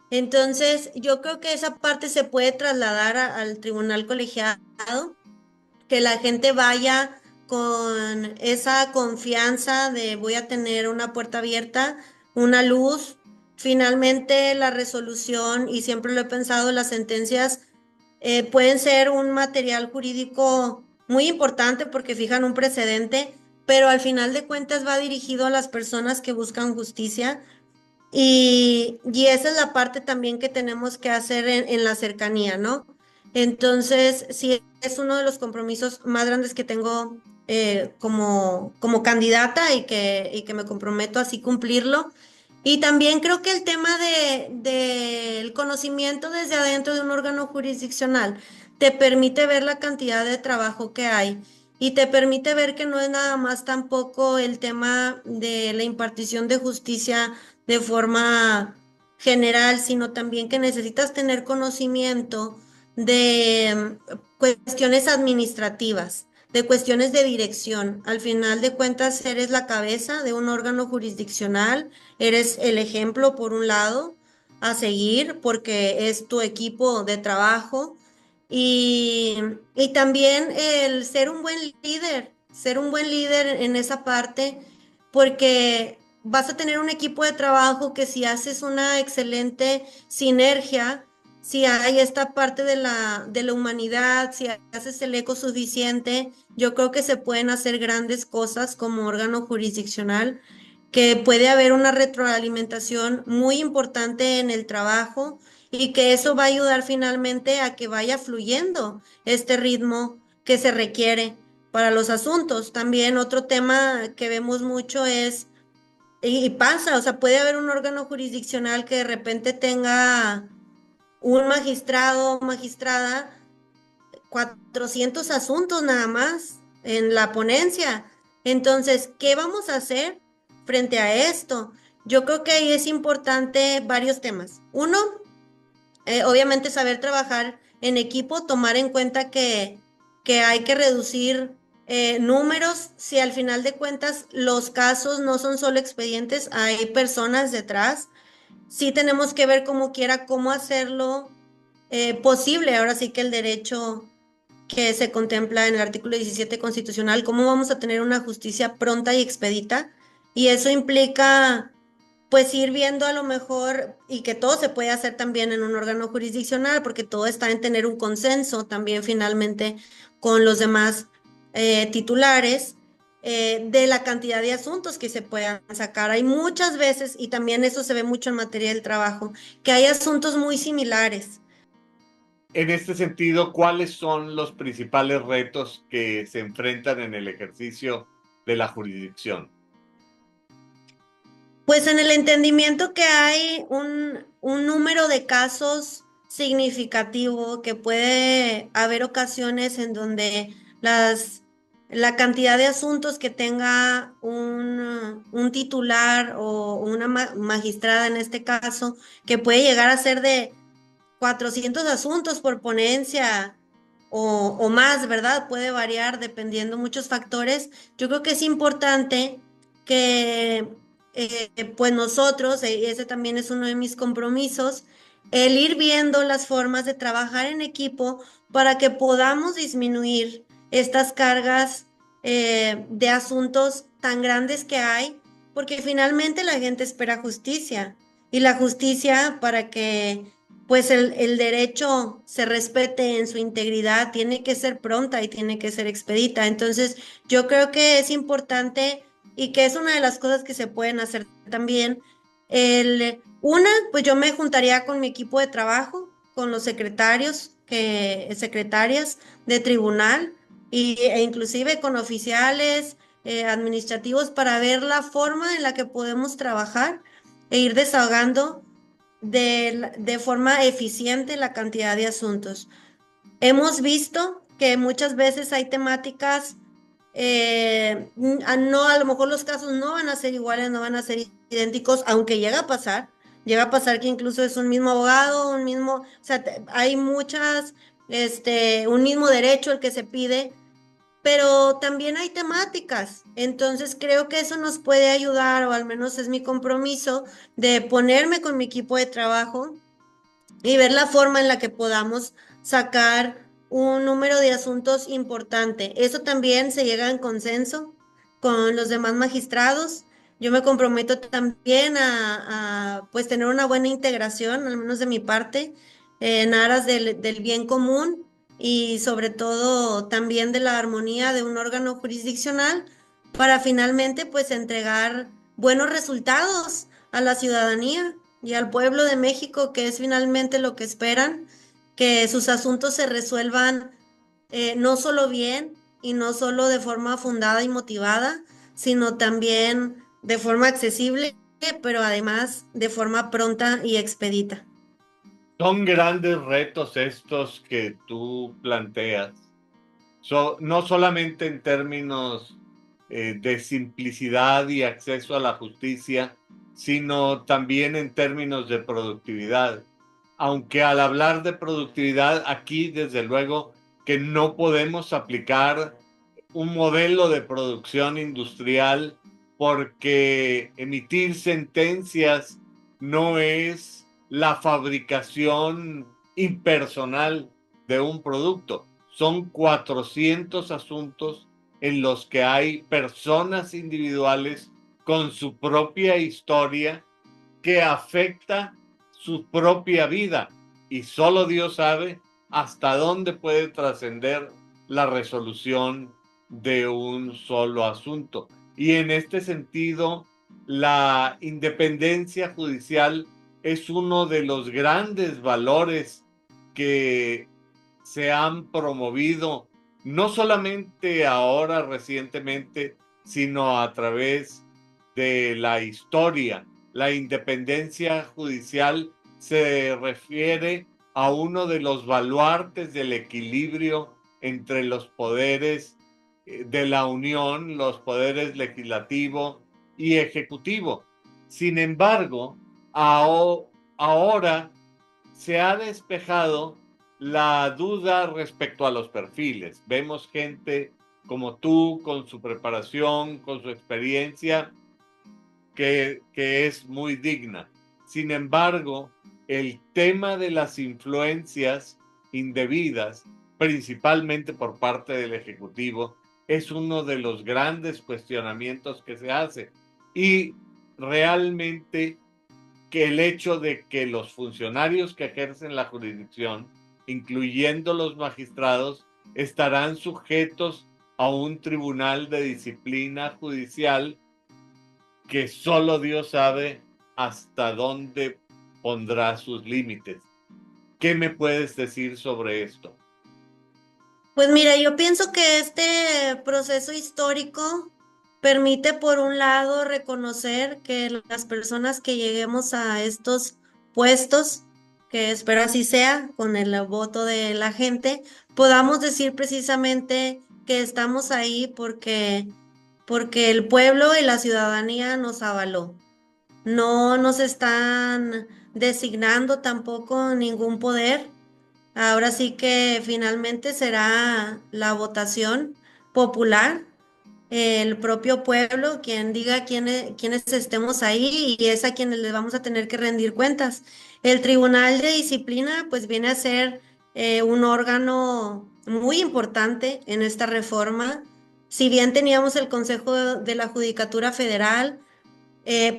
Entonces, yo creo que esa parte se puede trasladar al tribunal colegiado, que la gente vaya con esa confianza de voy a tener una puerta abierta, una luz. Finalmente, la resolución, y siempre lo he pensado, las sentencias pueden ser un material jurídico muy importante porque fijan un precedente, pero al final de cuentas va dirigido a las personas que buscan justicia. Y esa es la parte también que tenemos que hacer en la cercanía, ¿no? Entonces, sí, es uno de los compromisos más grandes que tengo como candidata, y que me comprometo así cumplirlo. Y también creo que el tema del conocimiento desde adentro de un órgano jurisdiccional te permite ver la cantidad de trabajo que hay, y te permite ver que no es nada más tampoco el tema de la impartición de justicia de forma general, sino también que necesitas tener conocimiento de cuestiones administrativas, de cuestiones de dirección. Al final de cuentas, eres la cabeza de un órgano jurisdiccional, eres el ejemplo, por un lado, a seguir, porque es tu equipo de trabajo, y, y también el ser un buen líder en esa parte, porque vas a tener un equipo de trabajo que si haces una excelente sinergia, si hay esta parte de la humanidad, si haces el eco suficiente, yo creo que se pueden hacer grandes cosas como órgano jurisdiccional, que puede haber una retroalimentación muy importante en el trabajo y que eso va a ayudar finalmente a que vaya fluyendo este ritmo que se requiere para los asuntos. También otro tema que vemos mucho es, y pasa, o sea, puede haber un órgano jurisdiccional que de repente tenga un magistrado o magistrada, 400 asuntos nada más en la ponencia. Entonces, ¿qué vamos a hacer frente a esto? Yo creo que ahí es importante varios temas. Uno, obviamente saber trabajar en equipo, tomar en cuenta que hay que reducir números. Si al final de cuentas los casos no son solo expedientes, hay personas detrás. Sí tenemos que ver como quiera cómo hacerlo posible. Ahora sí que el derecho que se contempla en el artículo 17 constitucional, cómo vamos a tener una justicia pronta y expedita. Y eso implica, pues, ir viendo a lo mejor, y que todo se puede hacer también en un órgano jurisdiccional, porque todo está en tener un consenso también finalmente con los demás titulares. De la cantidad de asuntos que se puedan sacar. Hay muchas veces, y también eso se ve mucho en materia del trabajo, que hay asuntos muy similares. En este sentido, ¿cuáles son los principales retos que se enfrentan en el ejercicio de la jurisdicción? Pues en el entendimiento que hay un número de casos significativo, que puede haber ocasiones en donde la cantidad de asuntos que tenga un titular o una magistrada en este caso, que puede llegar a ser de 400 asuntos por ponencia o más, ¿verdad? Puede variar dependiendo muchos factores. Yo creo que es importante que pues nosotros, ese también es uno de mis compromisos, el ir viendo las formas de trabajar en equipo para que podamos disminuir estas cargas de asuntos tan grandes que hay, porque finalmente la gente espera justicia, y la justicia, para que pues el derecho se respete en su integridad, tiene que ser pronta y tiene que ser expedita. Entonces, yo creo que es importante, y que es una de las cosas que se pueden hacer también. Pues yo me juntaría con mi equipo de trabajo, con los secretarias de tribunal, e inclusive con oficiales administrativos, para ver la forma en la que podemos trabajar e ir desahogando de forma eficiente la cantidad de asuntos. Hemos visto que muchas veces hay temáticas, no, a lo mejor los casos no van a ser iguales, no van a ser idénticos, aunque llega a pasar que incluso es un mismo abogado, o sea, hay un mismo derecho el que se pide, pero también hay temáticas. Entonces creo que eso nos puede ayudar, o al menos es mi compromiso, de ponerme con mi equipo de trabajo y ver la forma en la que podamos sacar un número de asuntos importante. Eso también se llega en consenso con los demás magistrados. Yo me comprometo también a pues tener una buena integración, al menos de mi parte, en aras del bien común, y sobre todo también de la armonía de un órgano jurisdiccional, para finalmente pues entregar buenos resultados a la ciudadanía y al pueblo de México, que es finalmente lo que esperan, que sus asuntos se resuelvan no solo bien y no solo de forma fundada y motivada, sino también de forma accesible, pero además de forma pronta y expedita. Son grandes retos estos que tú planteas, no solamente en términos de simplicidad y acceso a la justicia, sino también en términos de productividad. Aunque al hablar de productividad, aquí desde luego que no podemos aplicar un modelo de producción industrial, porque emitir sentencias no es la fabricación impersonal de un producto. Son 400 asuntos en los que hay personas individuales con su propia historia que afecta su propia vida, y solo Dios sabe hasta dónde puede trascender la resolución de un solo asunto. Y en este sentido, la independencia judicial es uno de los grandes valores que se han promovido, no solamente ahora recientemente, sino a través de la historia. La independencia judicial se refiere a uno de los baluartes del equilibrio entre los poderes de la Unión, los poderes legislativo y ejecutivo. Sin embargo, ahora se ha despejado la duda respecto a los perfiles. Vemos gente como tú, con su preparación, con su experiencia, que es muy digna. Sin embargo, el tema de las influencias indebidas, principalmente por parte del Ejecutivo, es uno de los grandes cuestionamientos que se hace. Y realmente que el hecho de que los funcionarios que ejercen la jurisdicción, incluyendo los magistrados, estarán sujetos a un tribunal de disciplina judicial que solo Dios sabe hasta dónde pondrá sus límites. ¿Qué me puedes decir sobre esto? Pues mira, yo pienso que este proceso histórico permite, por un lado, reconocer que las personas que lleguemos a estos puestos, que espero así sea, con el voto de la gente, podamos decir precisamente que estamos ahí porque el pueblo y la ciudadanía nos avaló. No nos están designando tampoco ningún poder. Ahora sí que finalmente será la votación popular, el propio pueblo quien diga quiénes estemos ahí, y es a quienes les vamos a tener que rendir cuentas. El Tribunal de Disciplina pues viene a ser un órgano muy importante en esta reforma. Si bien teníamos el Consejo de la Judicatura Federal,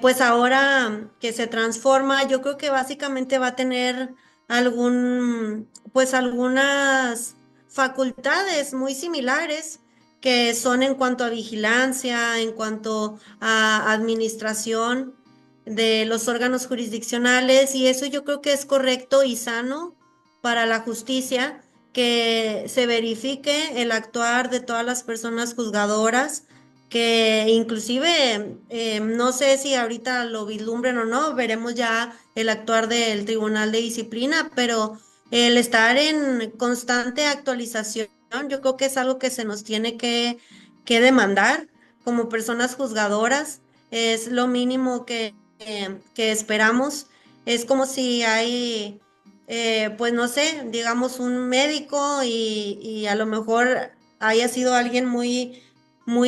pues ahora que se transforma, yo creo que básicamente va a tener pues algunas facultades muy similares, que son en cuanto a vigilancia, en cuanto a administración de los órganos jurisdiccionales, y eso yo creo que es correcto y sano para la justicia, que se verifique el actuar de todas las personas juzgadoras, que inclusive no sé si ahorita lo vislumbren o no, veremos ya el actuar del Tribunal de Disciplina, pero el estar en constante actualización, yo creo que es algo que se nos tiene que demandar como personas juzgadoras, es lo mínimo que esperamos. Es como si hay, pues no sé, digamos un médico y a lo mejor haya sido alguien muy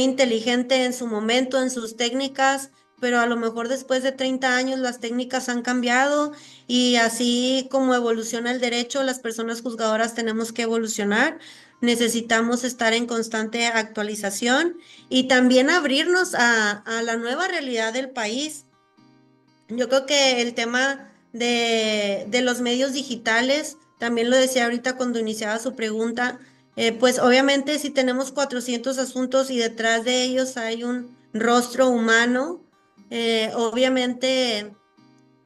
inteligente en su momento, en sus técnicas, pero a lo mejor después de 30 años las técnicas han cambiado, y así como evoluciona el derecho, las personas juzgadoras tenemos que evolucionar. Necesitamos estar en constante actualización y también abrirnos a la nueva realidad del país. Yo creo que el tema de los medios digitales, también lo decía ahorita cuando iniciaba su pregunta, pues obviamente si tenemos 400 asuntos y detrás de ellos hay un rostro humano, obviamente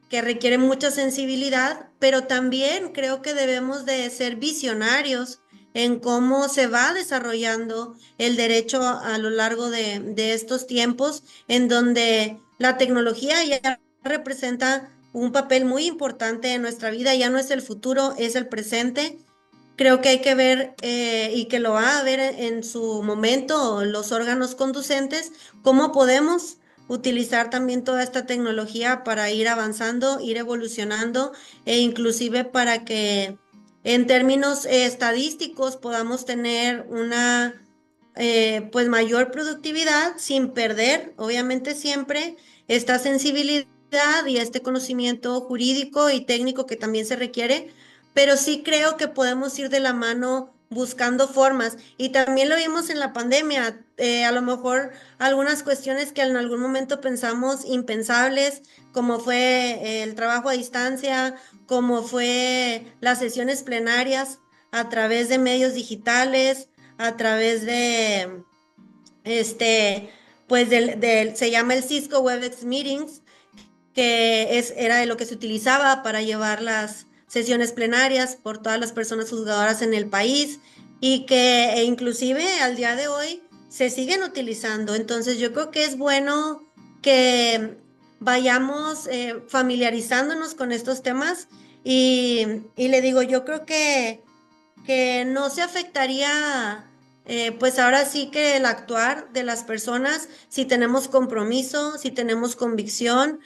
que requiere mucha sensibilidad, pero también creo que debemos de ser visionarios en cómo se va desarrollando el derecho a lo largo de estos tiempos, en donde la tecnología ya representa un papel muy importante en nuestra vida. Ya no es el futuro, es el presente. Creo que hay que ver, y que lo va a ver en su momento los órganos conducentes, cómo podemos utilizar también toda esta tecnología para ir avanzando, ir evolucionando, e inclusive para que en términos estadísticos podamos tener pues mayor productividad sin perder, obviamente siempre, esta sensibilidad y este conocimiento jurídico y técnico que también se requiere, pero sí creo que podemos ir de la mano buscando formas. Y también lo vimos en la pandemia, a lo mejor algunas cuestiones que en algún momento pensamos impensables, como fue el trabajo a distancia, como fue las sesiones plenarias a través de medios digitales, a través de, este, pues se llama el Cisco WebEx Meetings, que era de lo que se utilizaba para llevar las sesiones plenarias por todas las personas juzgadoras en el país y que inclusive al día de hoy se siguen utilizando. Entonces yo creo que es bueno que vayamos familiarizándonos con estos temas y le digo, yo creo que no se afectaría, pues ahora sí que el actuar de las personas si tenemos compromiso, si tenemos convicción,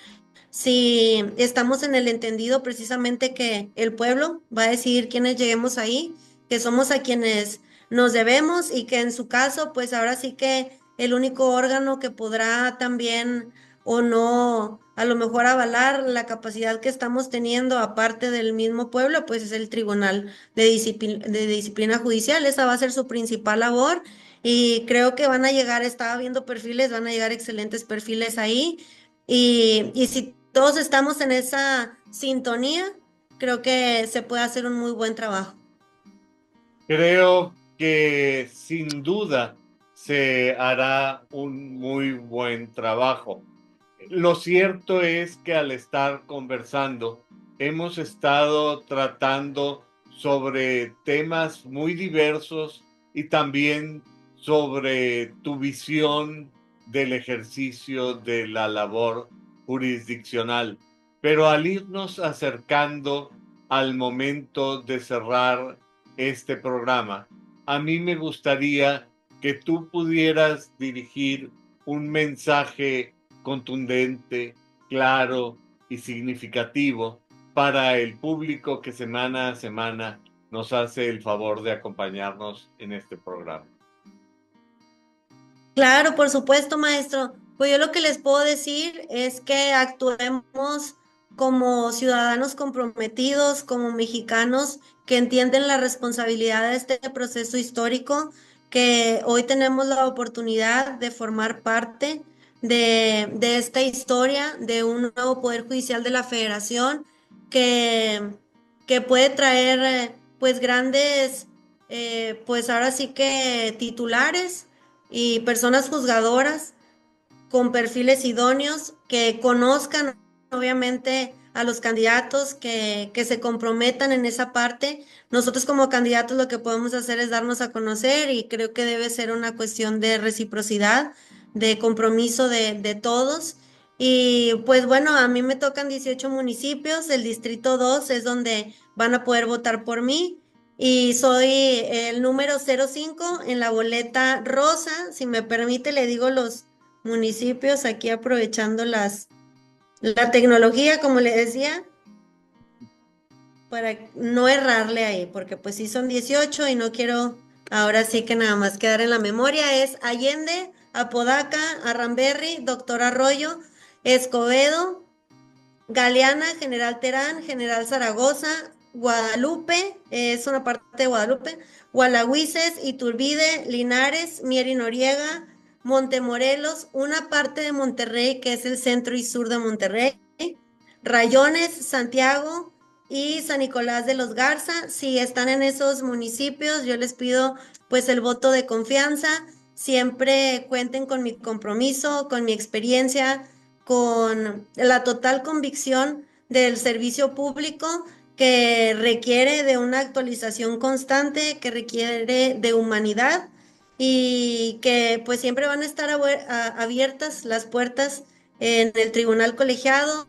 si estamos en el entendido precisamente que el pueblo va a decidir quiénes lleguemos ahí, que somos a quienes nos debemos y que en su caso, pues ahora sí que el único órgano que podrá también o no, a lo mejor avalar la capacidad que estamos teniendo aparte del mismo pueblo, pues es el Tribunal de Disciplina Judicial. Esa va a ser su principal labor y creo que van a llegar, estaba viendo perfiles, van a llegar excelentes perfiles ahí. Y si todos estamos en esa sintonía, creo que se puede hacer un muy buen trabajo. Creo que sin duda se hará un muy buen trabajo. Lo cierto es que al estar conversando, hemos estado tratando sobre temas muy diversos y también sobre tu visión del ejercicio de la labor jurisdiccional. Pero al irnos acercando al momento de cerrar este programa, a mí me gustaría que tú pudieras dirigir un mensaje contundente, claro y significativo para el público que semana a semana nos hace el favor de acompañarnos en este programa. Claro, por supuesto, maestro. Pues yo lo que les puedo decir es que actuemos como ciudadanos comprometidos, como mexicanos que entienden la responsabilidad de este proceso histórico, que hoy tenemos la oportunidad de formar parte de esta historia, de un nuevo Poder Judicial de la Federación que, que puede traer pues grandes, pues ahora sí que titulares y personas juzgadoras con perfiles idóneos que conozcan obviamente a los candidatos, que se comprometan en esa parte. Nosotros como candidatos lo que podemos hacer es darnos a conocer y creo que debe ser una cuestión de reciprocidad, de compromiso de todos. Y pues bueno, a mí me tocan 18 municipios, el distrito 2 es donde van a poder votar por mí. Y soy el número 05 en la boleta rosa. Si me permite, le digo los municipios aquí aprovechando la tecnología, como le decía, para no errarle ahí, porque pues sí son 18 y no quiero ahora sí que nada más quedar en la memoria. Es Allende, Apodaca, Arramberri, Doctor Arroyo, Escobedo, Galeana, General Terán, General Zaragoza, Guadalupe, es una parte de Guadalupe, Gualahuises, Iturbide, Linares, Mier y Noriega, Montemorelos, una parte de Monterrey que es el centro y sur de Monterrey, Rayones, Santiago y San Nicolás de los Garza. Si están en esos municipios, yo les pido pues el voto de confianza. Siempre cuenten con mi compromiso, con mi experiencia, con la total convicción del servicio público que requiere de una actualización constante, que requiere de humanidad y que pues siempre van a estar abiertas las puertas en el tribunal colegiado.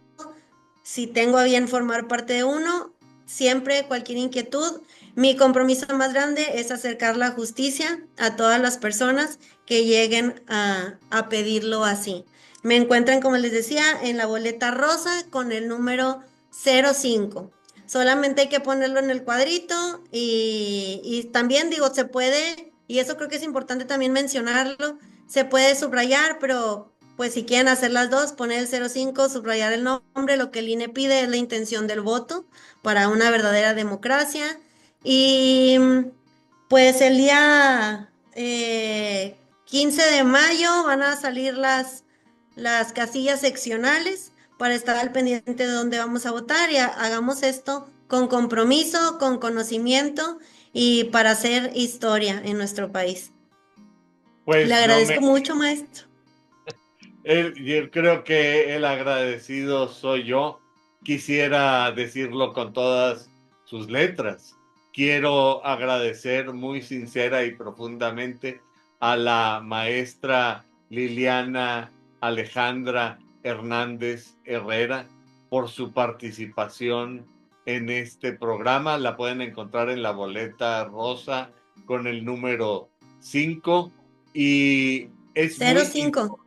Si tengo a bien formar parte de uno, siempre cualquier inquietud, mi compromiso más grande es acercar la justicia a todas las personas que lleguen a pedirlo así. Me encuentran, como les decía, en la boleta rosa con el número 05. Solamente hay que ponerlo en el cuadrito y también digo, se puede y eso creo que es importante también mencionarlo. Se puede subrayar, pero pues si quieren hacer las dos, poner el 05, subrayar el nombre, lo que el INE pide es la intención del voto para una verdadera democracia. Y pues el día 15 de mayo van a salir las casillas seccionales para estar al pendiente de dónde vamos a votar y hagamos esto con compromiso, con conocimiento y para hacer historia en nuestro país. Le Pues no agradezco me, mucho, maestro. yo creo que el agradecido soy yo. Quisiera decirlo con todas sus letras. Quiero agradecer muy sincera y profundamente a la maestra Liliana Alejandra Hernández Herrera por su participación en este programa. La pueden encontrar en la boleta rosa con el número 5 y es Cero muy cinco,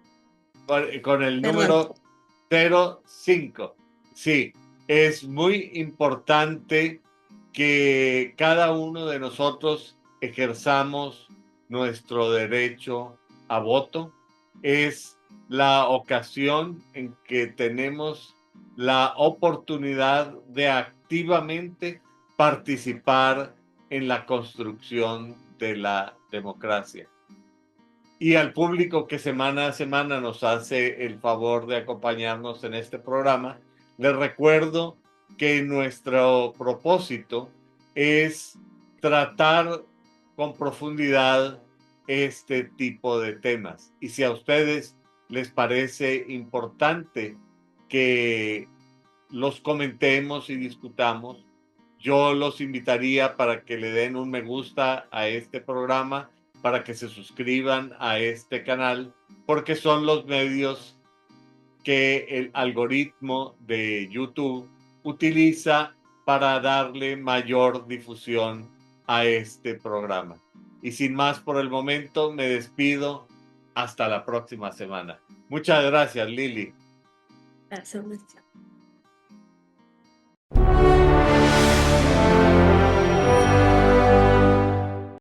con el perdón. número 05. Sí, es muy importante que cada uno de nosotros ejerzamos nuestro derecho a voto. Es la ocasión en que tenemos la oportunidad de activamente participar en la construcción de la democracia. Y al público que semana a semana nos hace el favor de acompañarnos en este programa, les recuerdo que nuestro propósito es tratar con profundidad este tipo de temas. Y si a ustedes les parece importante que los comentemos y discutamos, yo los invitaría para que le den un me gusta a este programa, para que se suscriban a este canal, porque son los medios que el algoritmo de YouTube utiliza para darle mayor difusión a este programa. Y sin más por el momento, me despido. Hasta la próxima semana. Muchas gracias, Lili. Gracias, maestro.